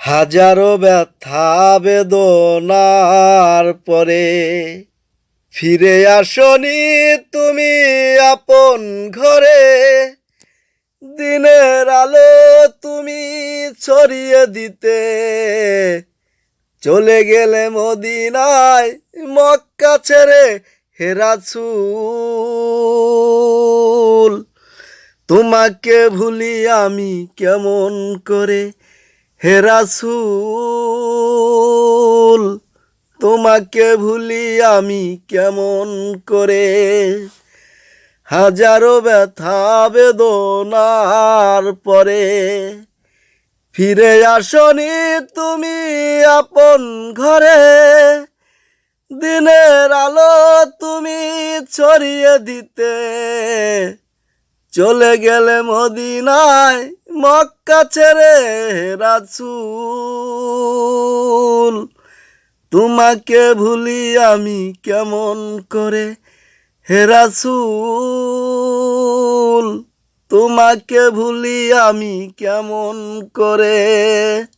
হাজারো ব্যথা বেদনার পরে ফিরে আসনি তুমি আপন ঘরে। দিনের আলো তুমি ছড়িয়ে দিতে চলে গেলে মদিনায় মক্কা ছেড়ে হে রাসূল। তোমাকে ভুলি আমি কেমন করে হে রাসূল, তোমাকে ভুলি আমি কেমন করে। হাজারো ব্যথা বেদনার পরে ফিরে আসনি তুমি আপন ঘরে। দিনের আলো তুমি ছড়িয়ে দিতে চলে গেলে মদিনায় মক্কা ছেড়ে হে রাসূল। তোমাকে ভুলি আমি কেমন করে হে রাসূল, তোমাকে ভুলি আমি কেমন করে।